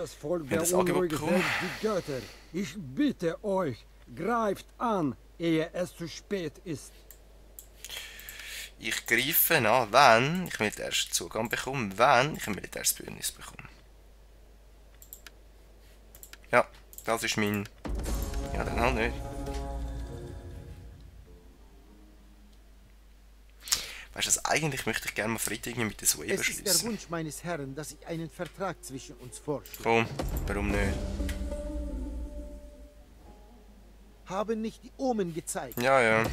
Das Volk Wenn das beunruhigt Angebot selbst kommt. die Götter. Ich bitte euch, greift an, ehe es zu spät ist. Ich greife an, wenn ich militärischen Zugang bekomme, wenn ich ein militärisches Bündnis bekomme. Ja, das ist mein... Ja, dann halt nicht. Weißt du, eigentlich möchte ich gerne mal Frieden mit den Sueben Es ist der schließen. Wunsch meines Herrn, dass ich einen Vertrag zwischen uns vorschlage. Komm, warum nicht? Haben nicht die Omen gezeigt. Ja, ja.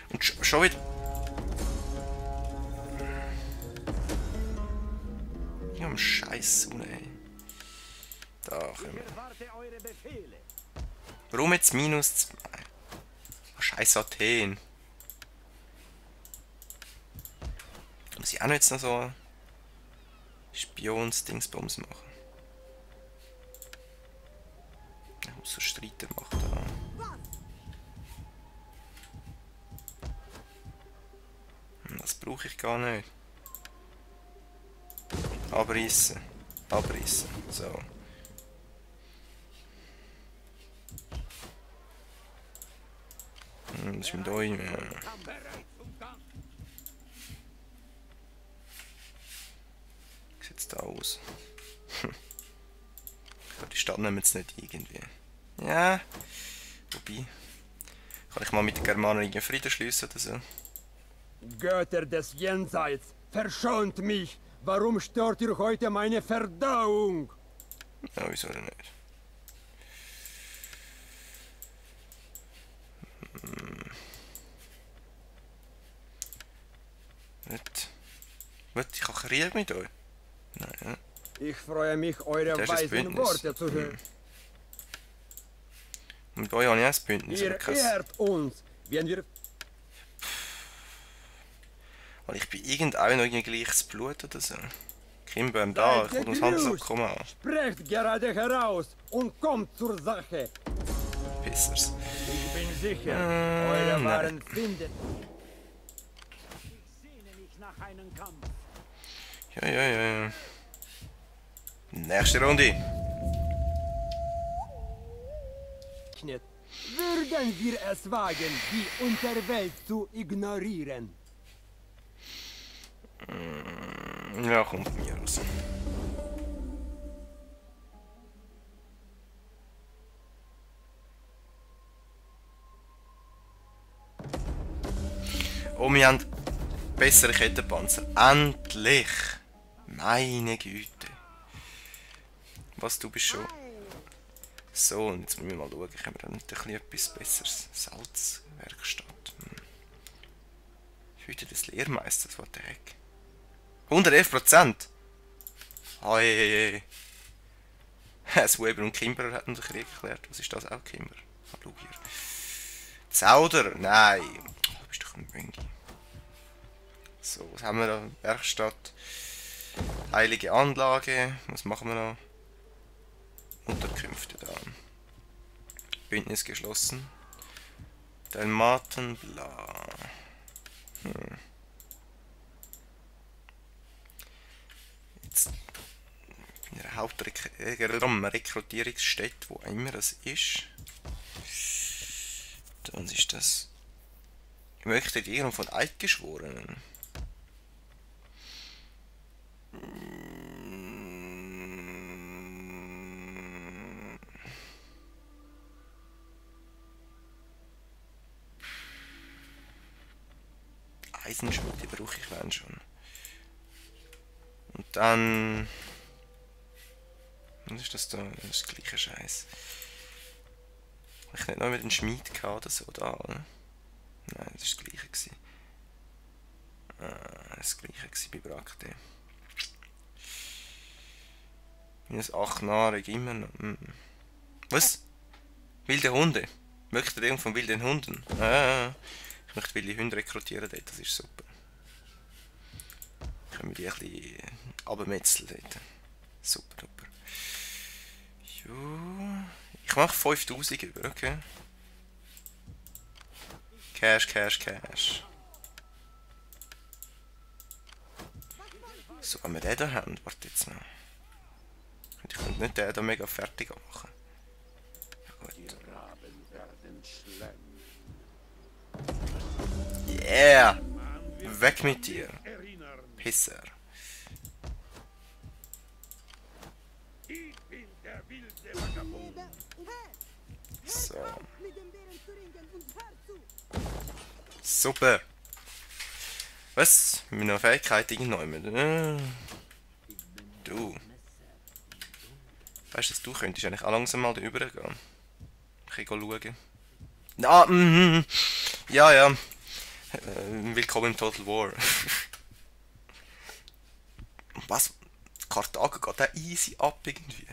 Und schon wieder... Ja, am Scheiß Sonne, ey. Da können wir. Warum jetzt minus 2? Oh, Scheiß Athen. Muss ich auch noch jetzt noch so Spions-Dingsbums machen? Ich muss so Streiter machen da. Das brauche ich gar nicht. Abreißen. Abreißen. So. Das ist mit euch. Wie sieht es da aus? Ich glaube, die Stadt nehmen jetzt nicht irgendwie. Ja. Wobei. Kann ich mal mit den Germanen einen Frieden schließen oder so? Götter des Jenseits, verschont mich! Warum stört ihr heute meine Verdauung? Ja, wieso denn nicht? Was? Ich kann Krieg mit euch? Nein, ja. Ich freue mich, eure Das ist ein weisen Bündnis. Worte zu hören. Mit euch habe ich auch ein Bündnis, Ihr aber kein... ehrt uns, wenn wir... Weil ich bin irgendein noch gleiches Blut oder so. Kimber da, ich will uns Handelsabkommen an. Sprecht gerade heraus und kommt zur Sache. Pissers. Ich bin sicher, eure nein. Waren finden. Ich sehne mich nach einem Kampf. Ja. Nächste Runde. Würden wir es wagen, die Unterwelt zu ignorieren? Ja, kommt von mir aus. Oh, wir haben bessere Kettenpanzer. Endlich! Meine Güte. Was, du bist schon... So, und jetzt müssen wir mal schauen, können wir da nicht ein bisschen etwas Besseres? Salzwerkstatt. Hüte des Lehrmeisters, what the heck? 111%! Hey. Sueben und Kimber hatten den Krieg erklärt. Was ist das auch, Kimber? Hallo hier. Zauder? Nein. Du bist doch ein Möngi. So, was haben wir da? Werkstatt. Heilige Anlage. Was machen wir noch? Unterkünfte da. Bündnis geschlossen. Dalmaten, bla. Jetzt in der Hauptrekrutierungsstätte, wo immer das ist. Dann ist das. Möchte die Ehrung von Eidgeschworenen. Eisenschmiede brauche ich wenn schon. Und dann... Was ist das da? Das ist der gleiche Scheiß. Habe ich nicht noch mit einem Schmied gehabt oder so da, oder? Nein, das war das gleiche gewesen. Das gleiche gewesen bei Brakte. Minus 8 Nahrung immer noch. Was? Wilde Hunde? Möchte der von wilden Hunden? Ich möchte wilde Hunde rekrutieren dort, das ist super. Können wir die ein bisschen abmetzeln dort. Super, super. Jo. Ich mache 5000 über, okay. Cash. So, wenn wir den da haben, warte jetzt noch. Ich könnte nicht den da mega fertig machen. Ja, gut. Yeah! Weg mit dir! Pisser! So. Super! Was? Mit meiner Fähigkeit irgendjemand? Du. Weißt du, du könntest eigentlich auch langsam mal da rübergehen. Ich kann schauen. Ah, ja, ja. Willkommen im Total War. Was? Karthago geht auch easy ab irgendwie.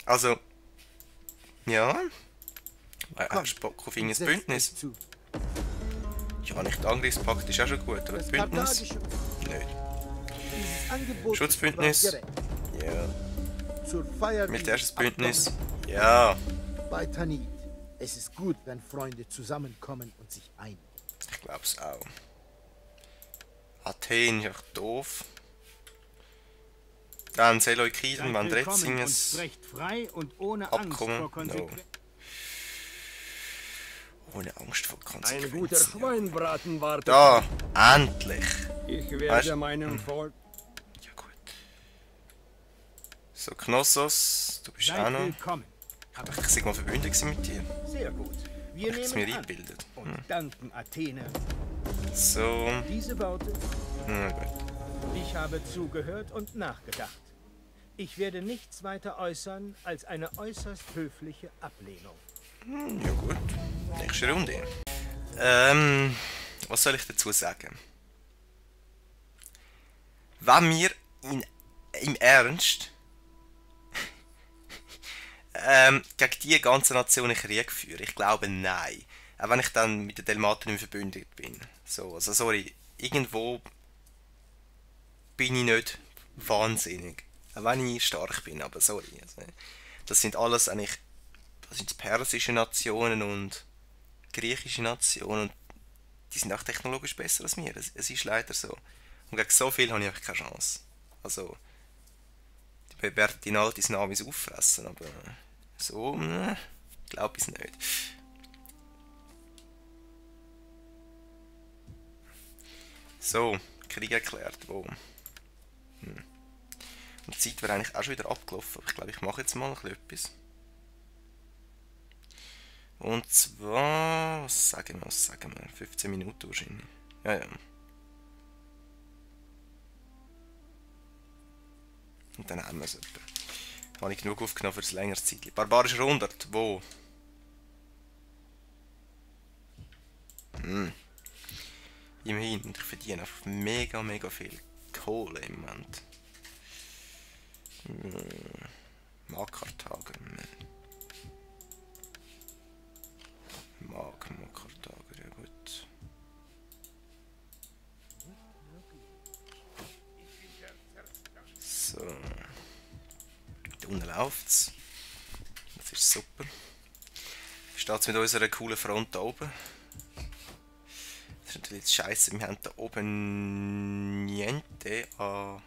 Also. Ja. Hast du Bock auf irgendein Bündnis? Ja, nicht Angriffspakt ist auch schon gut, aber Bündnis? Nicht. Schutzbündnis? Ja. Militärisches Bündnis? Ja. Bei Tanit. Es ist gut, wenn Freunde zusammenkommen und sich einigen. Ich glaub's auch. Athen ist echt doof. Dann Seleukiden, Mandrezinges. Sprecht frei und ohne Abkommen. Angst vor Konsequenzen. Ohne Angst vor Ein Konsequenzen. guter Schweinbraten wartet. Da, endlich. Ich Weißt- werde meinem Volk... Ja gut. So, Knossos, du bist auch Seid noch. willkommen. Ich sag mal verbündet gewesen mit dir. Sehr gut. Wir Ich hab's mir nehmen an eingebildet. und danken Athene. So, Diese Worte, na gut. ich habe zugehört und nachgedacht. Ich werde nichts weiter äußern als eine äußerst höfliche Ablehnung. Ja gut. Nächste Runde. Was soll ich dazu sagen? Wenn wir im Ernst gegen die ganze Nation einen Krieg führen? Ich glaube nein. Auch wenn ich dann mit den Dalmatern nicht verbündet bin. So, also sorry, irgendwo bin ich nicht wahnsinnig. Auch wenn ich stark bin, aber sorry. Also, das sind alles eigentlich, das sind persische Nationen und griechische Nationen und die sind auch technologisch besser als wir. Es ist leider so. Und gegen so viel habe ich einfach keine Chance. Also, die werden die alte Navis auffressen, aber so, glaube ich es nicht. So, Krieg erklärt, wo? Und die Zeit wäre eigentlich auch schon wieder abgelaufen, aber ich glaube, ich mache jetzt mal etwas. Und zwar, was sagen wir? 15 Minuten wahrscheinlich. Ja, ja. Und dann haben wir es etwa. Habe ich genug aufgenommen für ein längeres Zeit. Barbarischer 100, wo? Immerhin, und ich verdiene einfach mega, mega viel Kohle im Moment. Mag Karthago. Mag Karthago, ja gut. So. Da unten läuft's. Das ist super. Steht's mit unserer coolen Front da oben. Das ist natürlich jetzt scheiße, wir haben da oben niente an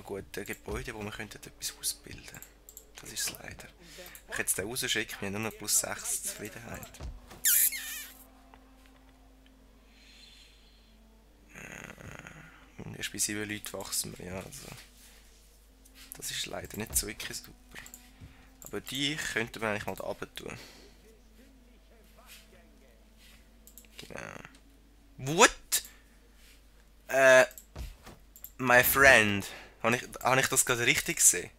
guten Gebäuden, wo wir etwas ausbilden könnten. Das ist es leider. Ich hätte es da rausschicken, wir haben nur noch plus 6 Zufriedenheit. Und erst bei 7 Leuten wachsen wir, ja, also. Das ist leider nicht so wirklich super. Aber die könnten wir eigentlich mal da runter tun. Genau. What? My friend. Habe ich das gerade richtig gesehen?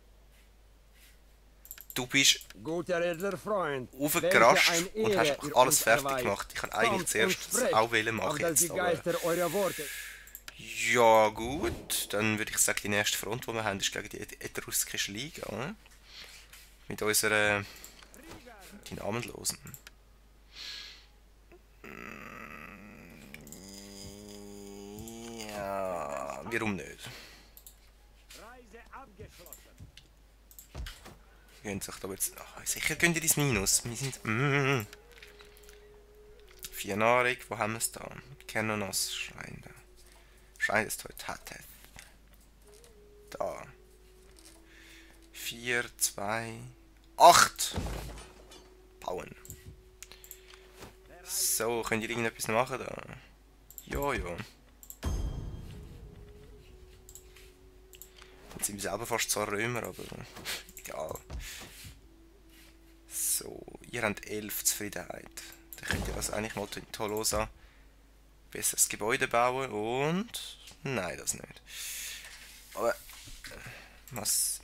Du bist Guter edler Freund, aufgerascht welche eine und hast Ehre einfach ihr alles uns fertig erweist. gemacht. Ich kann eigentlich Kommt zuerst und sprecht, auch wählen machen wandelt jetzt. die Aber Geister eurer Worte. ja gut, dann würde ich sagen, die nächste Front, die wir haben, ist gegen die Etruskische Liga, oder? Mit unserer die Namenlosen. Ja, warum nicht? Reise abgeschlossen. Gehen sich da jetzt. Ach, sicher gehen die ins Minus. Wir sind. 4 Nahrung, wo haben wir es da? Kenonos Schrein da. Schrein des Teutateth. Da. 4, 2, 8. Bauen. So, könnt ihr irgendetwas machen da? Ja, ja. Jetzt sind wir selber fast zwar Römer, aber egal. So, ihr habt 11 Zufriedenheit. Dann könnt ihr also eigentlich mal in Tolosa besseres Gebäude bauen und... Nein, das nicht. Aber...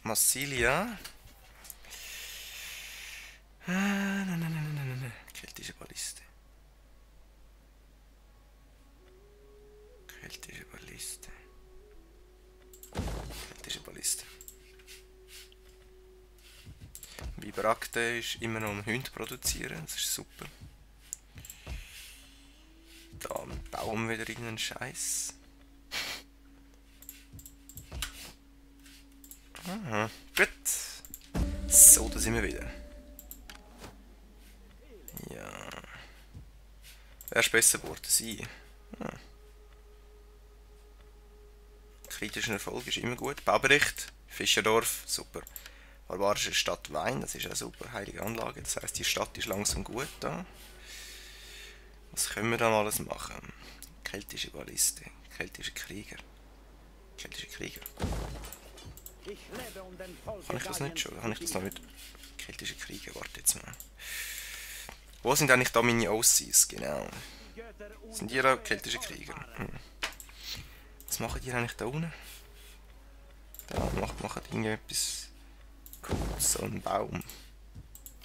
Massilia... Keltische Balliste. Keltische Balliste. Keltische Balliste. Vibracte ist immer noch am Hund produzieren, das ist super. Da bauen wir wieder irgendeinen Scheiß. Aha, gut. So, da sind wir wieder. Ja. Wer ist besser geworden? Sie. Ah. Kritischer Erfolg ist immer gut. Baubericht, Fischerdorf, super. Barbarische Stadt Wein, das ist eine super heilige Anlage. Das heisst, die Stadt ist langsam gut da. Was können wir da alles machen? Keltische Balliste, keltische Krieger. Keltische Krieger. Kann ich das nicht schon? Kann ich das noch nicht? Keltische Krieger, warte jetzt mal. Wo sind eigentlich da meine Aussies? Genau. Sind die da keltische Krieger? Was machen die eigentlich da unten? Da machen irgendetwas Cooles, so einen Baum.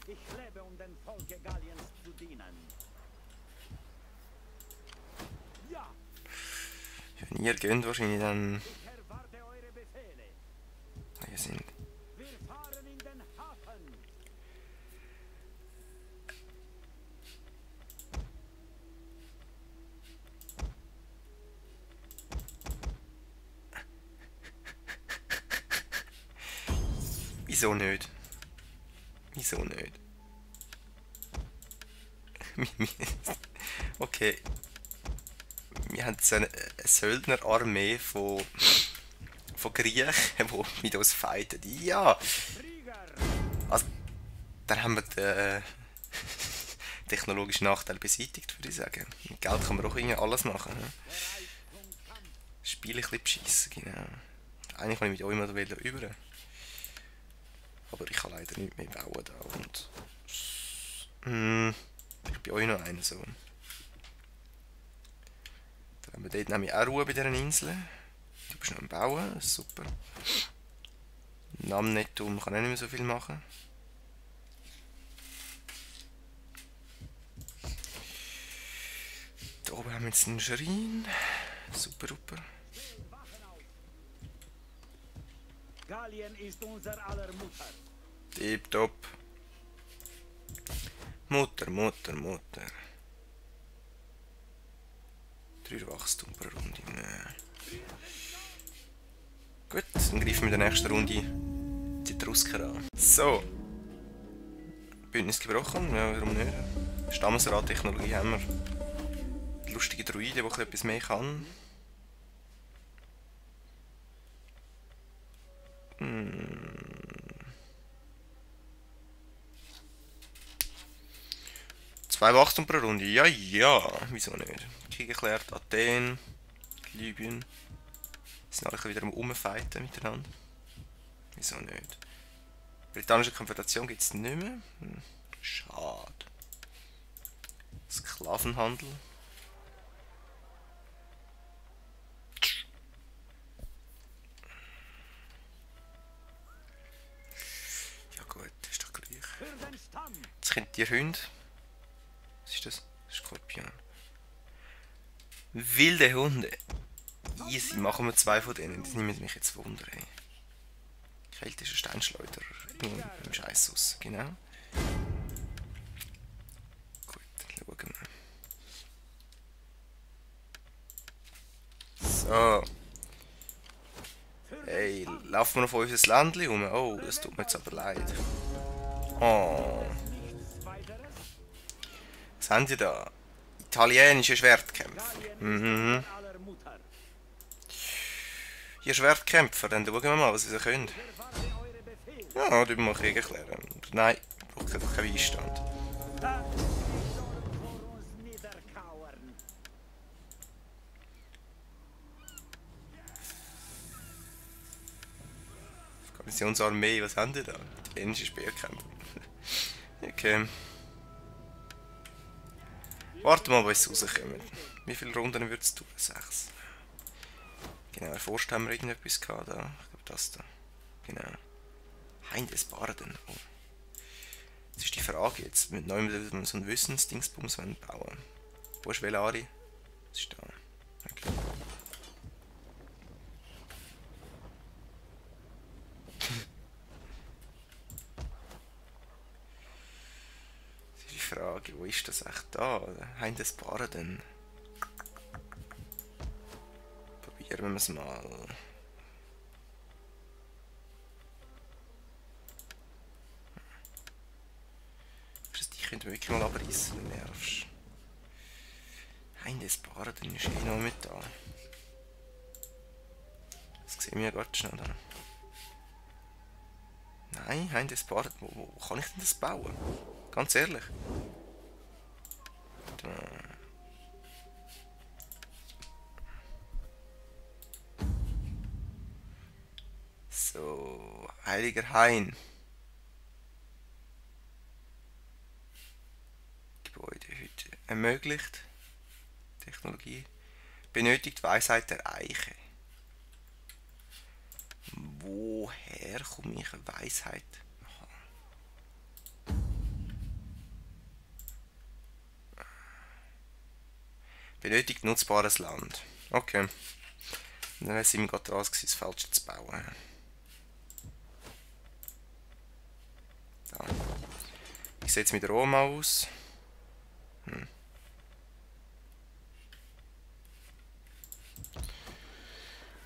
Ich lebe, um dem Volke Galliens zu dienen. Ja. Wenn ihr gönnt, wahrscheinlich dann... Ich erwarte eure Befehle. Hier sind... Wir fahren in den Hafen. Wieso nicht? Wieso nicht? Okay. Wir haben jetzt eine Söldnerarmee von Griechen, die mit uns fighten. Ja! Also, dann haben wir den technologischen Nachteil beseitigt, würde ich sagen. Mit Geld kann man auch irgendwie alles machen. Ne? Spiele ein bisschen beschissen, genau. Eigentlich kann ich mit euch mal über. Aber ich kann leider nicht mehr bauen da und... ich bin euch noch einer so. Dann haben wir dort nämlich auch Ruhe bei dieser Insel. Du bist noch am Bauen, das ist super. Namnetum kann auch nicht mehr so viel machen. Da oben haben wir jetzt einen Schrein. Super, super. Gallien ist unser aller Mutter. Tipptopp. Mutter, Mutter, Mutter. 3 Wachstum pro Runde. Nee. Gut, dann greifen wir in der nächsten Runde die Etrusker an. So. Bündnis gebrochen, ja, warum nicht? Stammesrat-Technologie haben wir. Lustige Druide, die etwas mehr kann. Zwei Wachstum pro Runde, ja, ja, wieso nicht? Krieg erklärt, Athen, Libyen. Sind alle wieder am Umfighten miteinander. Wieso nicht? Britannische Konföderation gibt es nicht mehr. Schade. Sklavenhandel. Ja gut, ist doch gleich. Jetzt kennt ihr Hunde. Was ist das? Skorpion. Wilde Hunde. Easy, machen wir 2 von denen. Das nimmt mich jetzt Wunder. Ey. Keltischer Steinschleuder im Scheisshaus, genau. Gut, dann schauen wir. So. Hey, laufen wir auf unser Ländchen rum? Oh, das tut mir jetzt aber leid. Oh. Was haben die da? Italienische Schwertkämpfer. Mhm. aller Mutter. Ihr Schwertkämpfer, dann schauen wir mal, was sie können. Erwarte eure Befehle. Ja, du mal Krieg erklären. Nein, ich brauche einfach keinen Beistand. Dann sollen vor uns niederkauern. Garnisonsarmee, was haben die da? Italienische Speerkämpfer. Okay. Warte mal, bis sie rauskommen. Wie viele Runden wird es tun? 6. Genau, erforscht haben wir irgendetwas gehabt da. Ich glaube das da. Genau. Hein des Barden. Oh. Das ist die Frage jetzt. Mit neuem so ein Wissensdingsbums bauen. Wo ist Velari? Das ist da. Okay. Das ist die Frage, wo ist das echt da? Hein des Barden. Probieren wir es mal. Ich könnte wirklich mal abreißen, wenn du nervst. Hein des Barden ist eh noch mit da. Das sehen wir ja gerade schnell da. Nein, Hein des Barden, wo kann ich denn das bauen? Ganz ehrlich. Da. So, Heiliger Hain. Gebäudehütte. Ermöglicht. Technologie. Benötigt Weisheit der Eiche. Woher komme ich Weisheit? Aha. Benötigt nutzbares Land. Okay. Dann sind wir gerade dran, das Falsche zu bauen. Da. Wie sieht es mit Rom aus?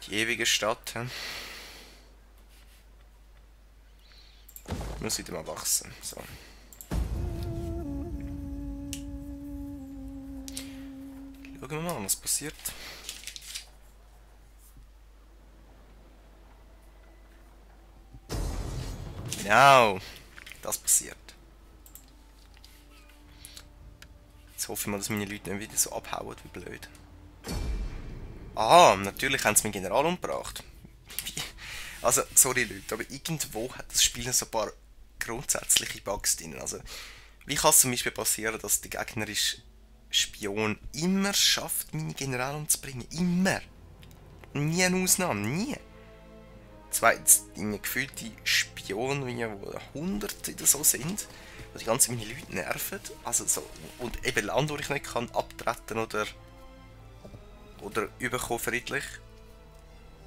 Die ewige Stadt. Muss wieder mal wachsen. So. Schauen wir mal, was passiert. Genau, das passiert. Jetzt hoffe ich mal, dass meine Leute nicht wieder so abhauen wie blöd. Ah, natürlich haben sie meinen General umgebracht. Also, sorry Leute, aber irgendwo hat das Spiel noch so ein paar grundsätzliche Bugs drin. Also, wie kann es zum Beispiel passieren, dass der gegnerische Spion immer schafft, meinen General umzubringen? Immer! Nie eine Ausnahme, nie! Zweitens, die gefühlte Spione, die 100 oder so sind, die die ganze meine Leute nerven. Also so, und eben Land, wo ich nicht kann abtreten oder überkommen friedlich.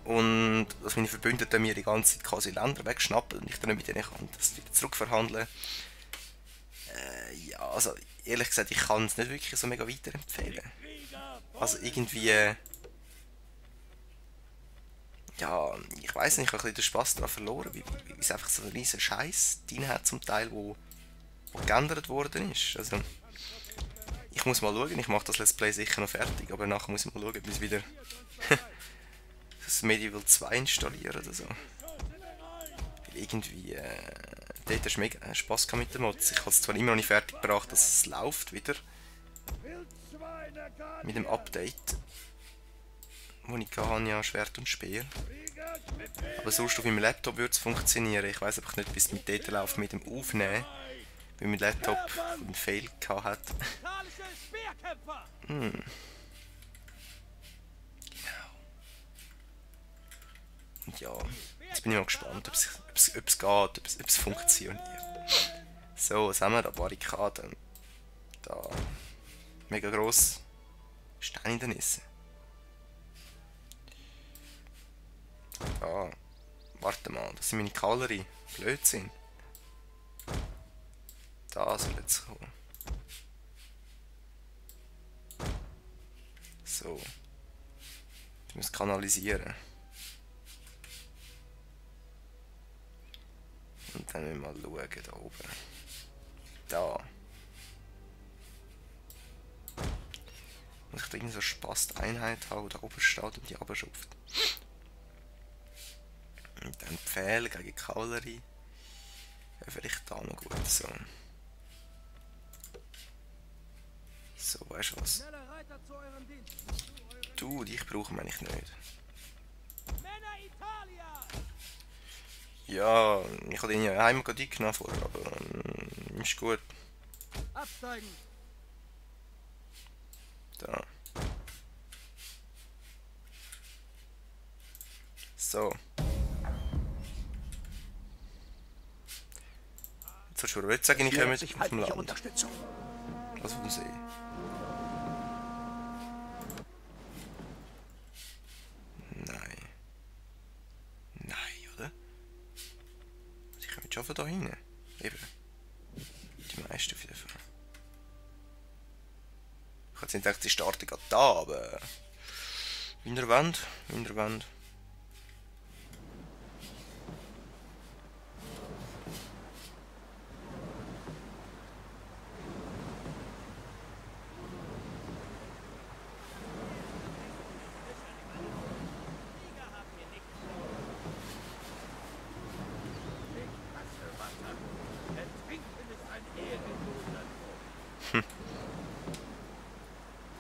Und dass meine Verbündeten mir die ganze Zeit quasi Länder wegschnappen und ich dann nicht mit denen kann das wieder zurückverhandeln. Ja, also ehrlich gesagt, ich kann es nicht wirklich so mega weiterempfehlen. Also irgendwie... ja, ich weiß nicht, ich habe ein bisschen den Spass daran verloren, wie es einfach so einen riesen Scheiß drin hat zum Teil, wo geändert worden ist. Also, ich muss mal schauen, ich mache das Let's Play sicher noch fertig, aber nachher muss ich mal schauen, ob ich wieder das Medieval 2 installieren oder so. Weil irgendwie, dort hast du mega Spass mit dem Mods. Ich habe es zwar immer noch nicht fertig gebracht, dass es läuft wieder. Mit dem Update. Wo ich kann, ja, Schwert und Speer. Aber sonst auf meinem Laptop würde es funktionieren. Ich weiß einfach nicht, wie es mit dort läuft mit dem Aufnehmen. Weil mein Laptop einen Fail gehabt hat. Genau. Und ja, jetzt bin ich mal gespannt, ob es geht, ob es funktioniert. So, was haben wir da? Barrikaden. Da. Mega gross. Stein in der Nisse. Da. Warte mal, das sind meine Kavallerie. Blödsinn. Da soll jetzt kommen. So. Ich muss kanalisieren. Und dann müssen wir mal schauen, da oben. Da. Muss ich da irgendwie so Spast-Einheit haben, die da oben steht und die runterschupft. Und dann Pfähle gegen Kavallerie. Ja, vielleicht da noch gut. So. So, weißt du was? Du, dich brauchen wir eigentlich nicht. Ja, ich habe den ja einmal gerade eingenommen vorher, aber ist gut. Absteigen! Da. So. Jetzt hast du schon sagen, ich komme jetzt auf dem Land. Unterstützung. Was vom See. Nein. Nein, oder? Sie kommen schon von da hin. Eben. Die meisten auf jeden Fall. Ich hätte nicht gedacht, sie starten gerade da, aber... Wie ihr wollt, wie ihr wollt.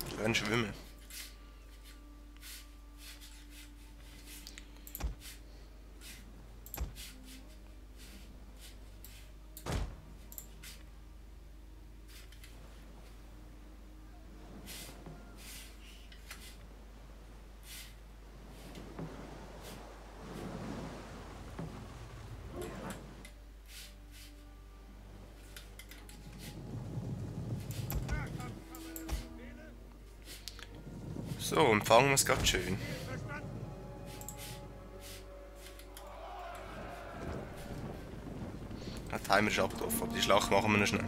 Ich kann schwimmen. So, empfangen wir es gerade schön. Der Timer ist abgelaufen, aber die Schlacht machen wir noch schnell.